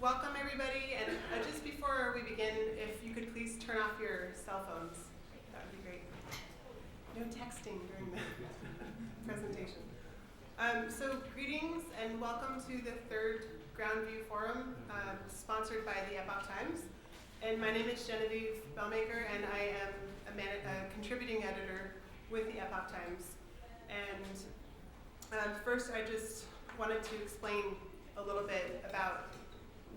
welcome everybody, and just before we begin, if you could please turn off your cell phones, that would be great. No texting during the presentation. So greetings and welcome to the third Ground View Forum, sponsored by the Epoch Times. And my name is Genevieve Bellmaker, and I am a contributing editor with the Epoch Times. And first, I just wanted to explain a little bit about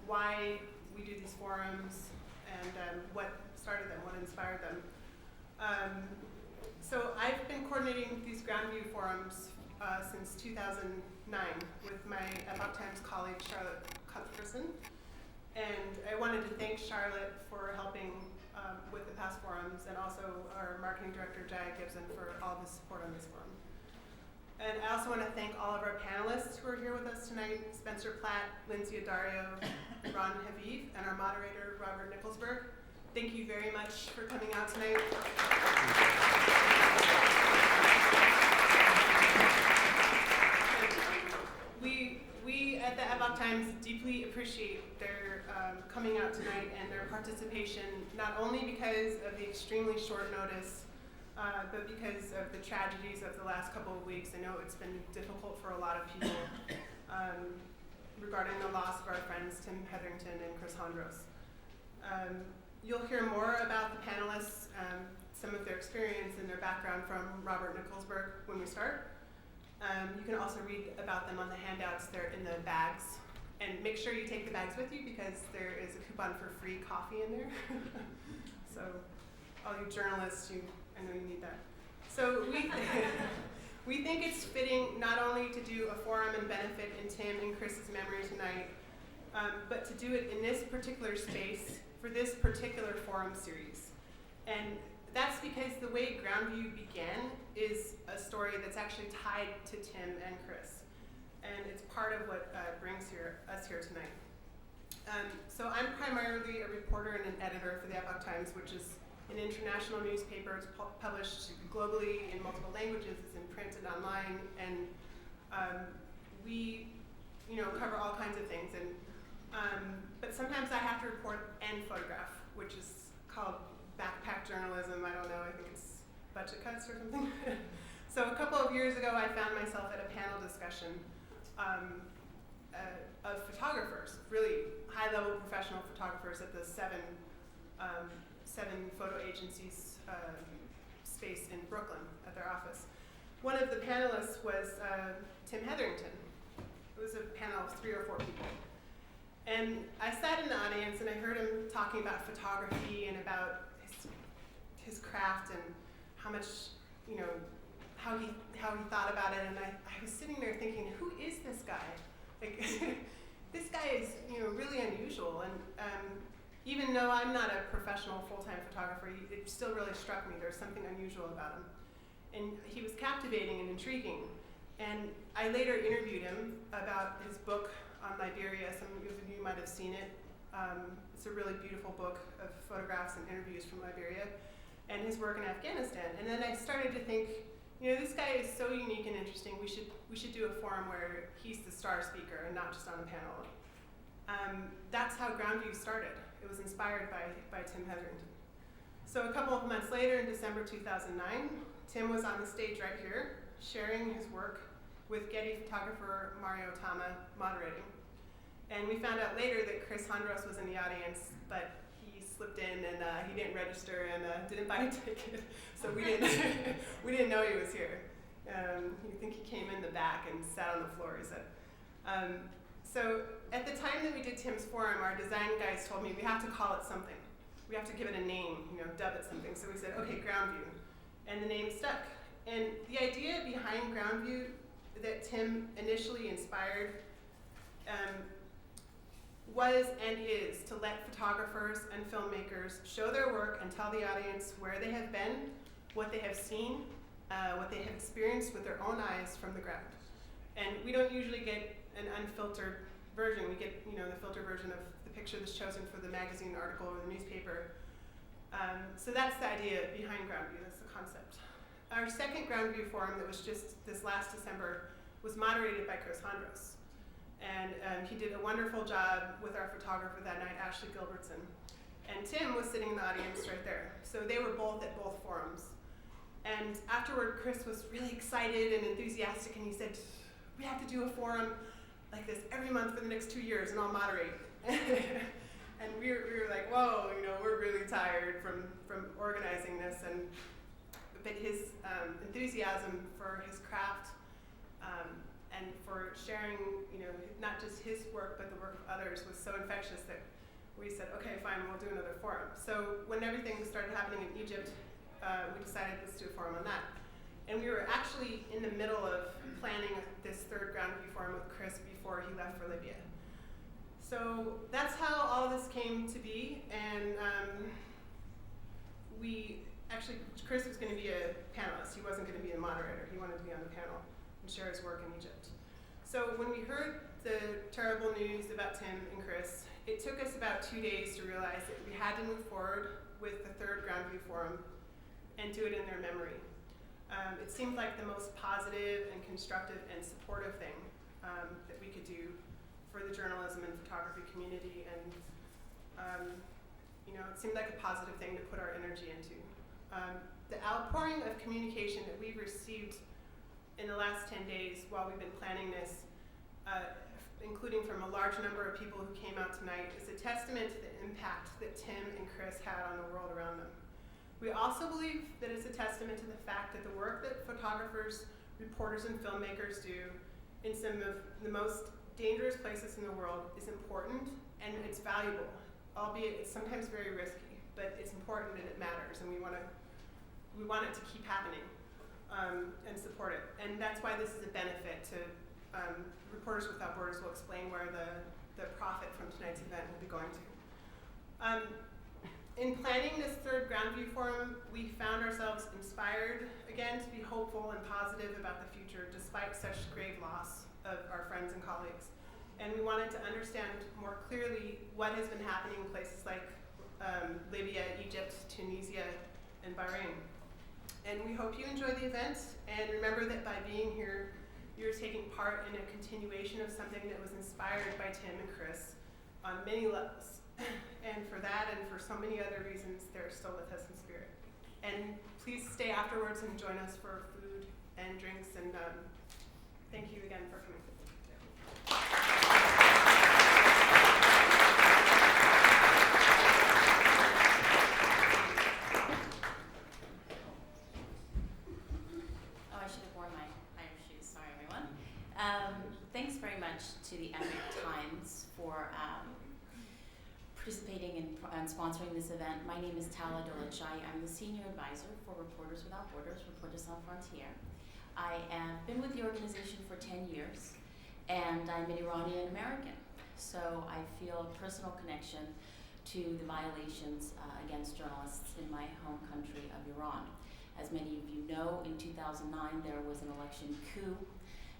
why we do these forums and what started them, what inspired them. So I've been coordinating these Ground View forums since 2009 with my Epoch Times colleague, Charlotte Cuthbertson. And I wanted to thank Charlotte for helping with the past forums, and also our marketing director, Jaya Gibson, for all the support on this forum. And I also want to thank all of our panelists who are here with us tonight, Spencer Platt, Lynsey Addario, Ron Haviv, and our moderator, Bob Nickelsberg. Thank you very much for coming out tonight. We at the Epoch Times deeply appreciate their coming out tonight and their participation, not only because of the extremely short notice, but because of the tragedies of the last couple of weeks. I know it's been difficult for a lot of people regarding the loss of our friends Tim Hetherington and Chris Hondros. You'll hear more about the panelists, some of their experience and their background from Robert Nickelsberg when we start. You can also read about them on the handouts. They're in the bags. And make sure you take the bags with you because there is a coupon for free coffee in there. So all you journalists, I know you need that. So we think it's fitting not only to do a forum and benefit in Tim and Chris's memory tonight, but to do it in this particular space for this particular forum series. And that's because the way Ground View began is a story that's actually tied to Tim and Chris. And it's part of what brings us here tonight. So I'm primarily a reporter and an editor for the Epoch Times, which is an international newspaper. It's published globally in multiple languages. It's in print and online, and we, cover all kinds of things. And but sometimes I have to report and photograph, which is called backpack journalism. I don't know. I think it's budget cuts or something. So a couple of years ago, I found myself at a panel discussion of photographers, really high-level professional photographers at the VII Photo Agency's space in Brooklyn at their office. One of the panelists was Tim Hetherington. It was a panel of 3 or 4 people. And I sat in the audience and I heard him talking about photography and about his craft and how much, how he thought about it. And I was sitting there thinking, who is this guy? Like, this guy is, really unusual. And even though I'm not a professional full-time photographer, it still really struck me. There's something unusual about him. And he was captivating and intriguing. And I later interviewed him about his book on Liberia. Some of you might have seen it. It's a really beautiful book of photographs and interviews from Liberia and his work in Afghanistan. And then I started to think, this guy is so unique and interesting. We should do a forum where he's the star speaker and not just on the panel. That's how Ground View started. It was inspired by Tim Hetherington. So a couple of months later, in December 2009, Tim was on the stage right here, sharing his work with Getty photographer Mario Tama moderating. And we found out later that Chris Hondros was in the audience, but he slipped in and he didn't register and didn't buy a ticket, so we didn't know he was here. I think he came in the back and sat on the floor, he said. So at the time that we did Tim's forum, our design guys told me we have to call it something. We have to give it a name, dub it something. So we said, okay, Ground View. And the name stuck. And the idea behind Ground View that Tim initially inspired was and is to let photographers and filmmakers show their work and tell the audience where they have been, what they have seen, what they have experienced with their own eyes from the ground. And we don't usually get an unfiltered version. We get, the filtered version of the picture that's chosen for the magazine article or the newspaper. So that's the idea behind Ground View. That's the concept. Our second Ground View forum that was just this last December was moderated by Chris Hondros. And he did a wonderful job with our photographer that night, Ashley Gilbertson. And Tim was sitting in the audience right there. So they were both at both forums. And afterward, Chris was really excited and enthusiastic, and he said, we have to do a forum like this every month for the next 2 years, and I'll moderate. And we were like, whoa, we're really tired from organizing this. But his enthusiasm for his craft and for sharing, not just his work, but the work of others was so infectious that we said, okay, fine, we'll do another forum. So when everything started happening in Egypt, we decided let's do a forum on that. And we were actually in the middle of planning this third ground view forum with Chris before he left for Libya. So that's how all of this came to be. And Chris was going to be a panelist. He wasn't going to be a moderator. He wanted to be on the panel and share his work in Egypt. So when we heard the terrible news about Tim and Chris, it took us about 2 days to realize that we had to move forward with the third ground view forum and do it in their memory. It seemed like the most positive and constructive and supportive thing that we could do for the journalism and photography community, and it seemed like a positive thing to put our energy into. The outpouring of communication that we've received in the last 10 days while we've been planning this, including from a large number of people who came out tonight, is a testament to the impact that Tim and Chris had on the world around them. We also believe that it's a testament to the fact that the work that photographers, reporters, and filmmakers do in some of the most dangerous places in the world is important and it's valuable, albeit it's sometimes very risky, but it's important and it matters, and we want it to keep happening and support it. And that's why this is a benefit to Reporters Without Borders will explain where the profit from tonight's event will be going to. In planning this third ground view forum, we found ourselves inspired again to be hopeful and positive about the future despite such grave loss of our friends and colleagues. And we wanted to understand more clearly what has been happening in places like Libya, Egypt, Tunisia, and Bahrain. And we hope you enjoy the event, and remember that by being here, you're taking part in a continuation of something that was inspired by Tim and Chris on many levels. And for that and for so many other reasons, they're still with us in spirit. And please stay afterwards and join us for food and drinks, and thank you again for coming. Thanks very much to the Epoch Times for participating and sponsoring this event. My name is Tala Dolachai. I'm the Senior Advisor for Reporters Without Borders, Reporters Sans Frontières. I have been with the organization for 10 years, and I'm an Iranian American. So I feel a personal connection to the violations against journalists in my home country of Iran. As many of you know, in 2009 there was an election coup,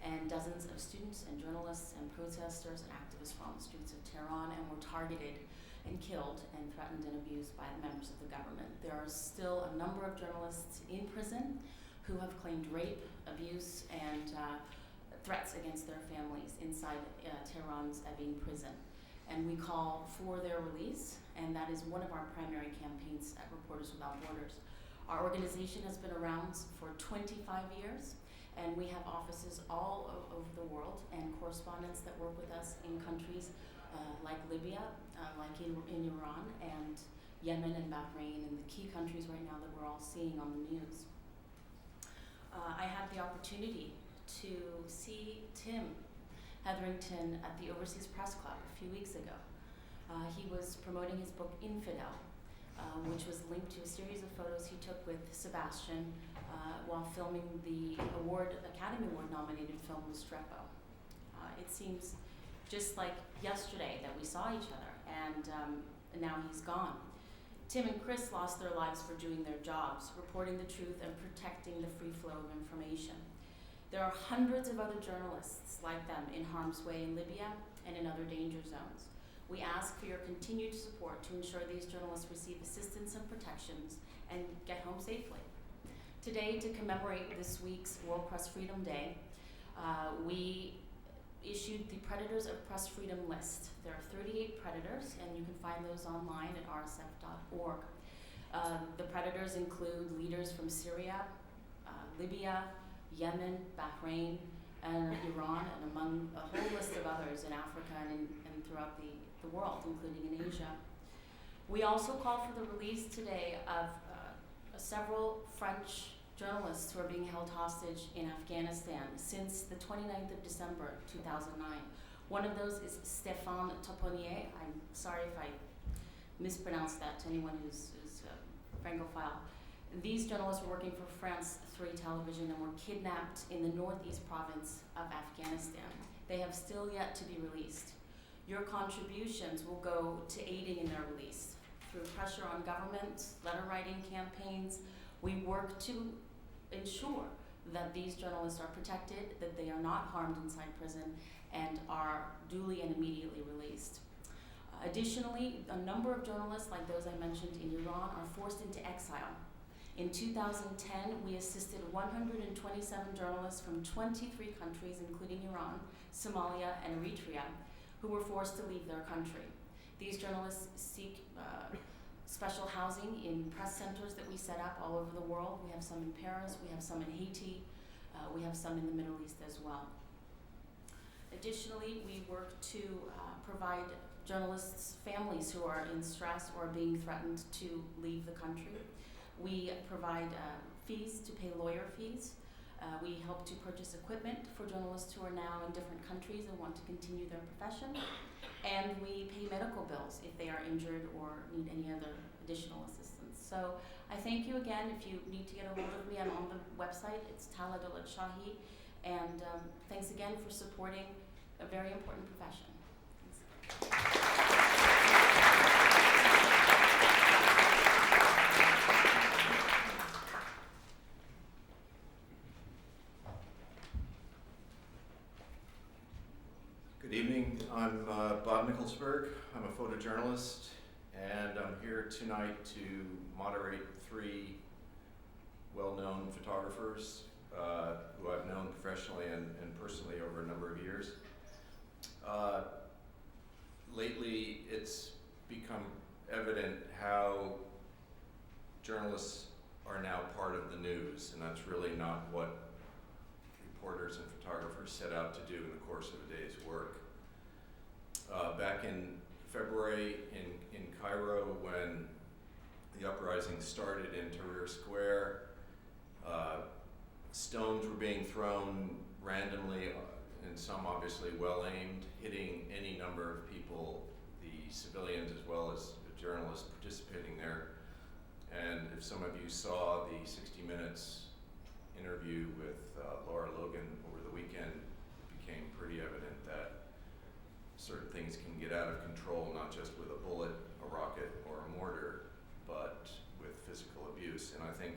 and dozens of students and journalists and protesters and activists were on the streets of Tehran and were targeted and killed and threatened and abused by the members of the government. There are still a number of journalists in prison who have claimed rape, abuse, and threats against their families inside Tehran's Evin prison. And we call for their release, and that is one of our primary campaigns at Reporters Without Borders. Our organization has been around for 25 years, and we have offices all over the world and correspondents that work with us in countries like Libya, like in Iran, and Yemen and Bahrain, and the key countries right now that we're all seeing on the news. I had the opportunity to see Tim Hetherington at the Overseas Press Club a few weeks ago. He was promoting his book Infidel, which was linked to a series of photos he took with Sebastian while filming the Academy Award nominated film Restrepo. It seems just like yesterday that we saw each other, and now he's gone. Tim and Chris lost their lives for doing their jobs, reporting the truth and protecting the free flow of information. There are hundreds of other journalists like them in harm's way in Libya and in other danger zones. We ask for your continued support to ensure these journalists receive assistance and protections and get home safely. Today, to commemorate this week's World Press Freedom Day, we issued the Predators of Press Freedom list. There are 38 predators, and you can find those online at rsf.org. The predators include leaders from Syria, Libya, Yemen, Bahrain, and Iran, and among a whole list of others in Africa and throughout the world, including in Asia. We also call for the release today of several French journalists who are being held hostage in Afghanistan since the 29th of December 2009. One of those is Stéphane Toponier. I'm sorry if I mispronounced that to anyone who's Francophile. These journalists were working for France 3 television and were kidnapped in the northeast province of Afghanistan. They have still yet to be released. Your contributions will go to aiding in their release. Through pressure on governments, letter writing campaigns, we work to ensure that these journalists are protected, that they are not harmed inside prison, and are duly and immediately released. Additionally, a number of journalists, like those I mentioned in Iran, are forced into exile. In 2010, we assisted 127 journalists from 23 countries, including Iran, Somalia, and Eritrea, who were forced to leave their country. These journalists seek special housing in press centers that we set up all over the world. We have some in Paris, we have some in Haiti, we have some in the Middle East as well. Additionally, we work to provide journalists' families who are in stress or being threatened to leave the country. We provide fees to pay lawyer fees. We help to purchase equipment for journalists who are now in different countries and want to continue their profession. And we pay medical bills if they are injured or need any other additional assistance. So I thank you again. If you need to get a hold of me, I'm on the website. It's Tala Dolat Shahi. And thanks again for supporting a very important profession. Thanks. Good evening. I'm Bob Nickelsberg. I'm a photojournalist, and I'm here tonight to moderate 3 well-known photographers who I've known professionally and personally over a number of years. Lately, it's become evident how journalists are now part of the news, and that's really not what reporters and photographers set out to do in the course of a day's work. Back in February in Cairo, when the uprising started in Tahrir Square, stones were being thrown randomly, and some obviously well-aimed, hitting any number of people, the civilians as well as the journalists participating there. And if some of you saw the 60 Minutes interview with Laura Logan over the weekend, it became pretty evident that certain things can get out of control, not just with a bullet, a rocket, or a mortar, but with physical abuse. And I think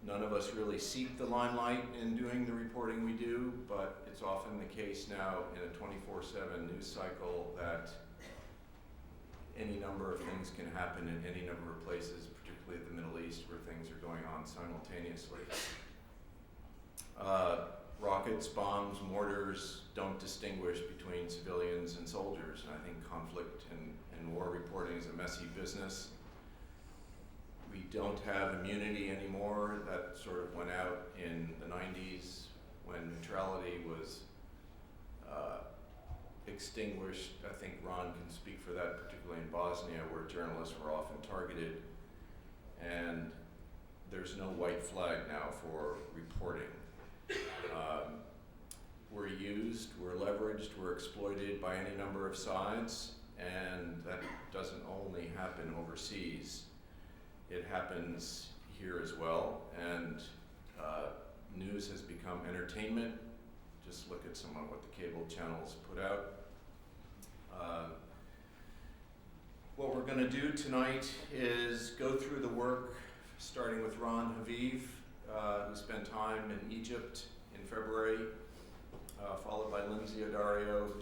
none of us really seek the limelight in doing the reporting we do, but it's often the case now in a 24/7 news cycle that any number of things can happen in any number of places, particularly the Middle East, where things are going on simultaneously. Rockets, bombs, mortars don't distinguish between civilians and soldiers, and I think conflict and war reporting is a messy business. We don't have immunity anymore. That sort of went out in the 90s when neutrality was extinguished. I think Ron can speak for that, particularly in Bosnia, where journalists were often targeted. And there's no white flag now for reporting. We're used, we're leveraged, we're exploited by any number of sides, and that doesn't only happen overseas. It happens here as well, and news has become entertainment. Just look at some of what the cable channels put out. What we're going to do tonight is go through the work, starting with Ron Haviv, who spent time in Egypt in February, followed by Lynsey Addario,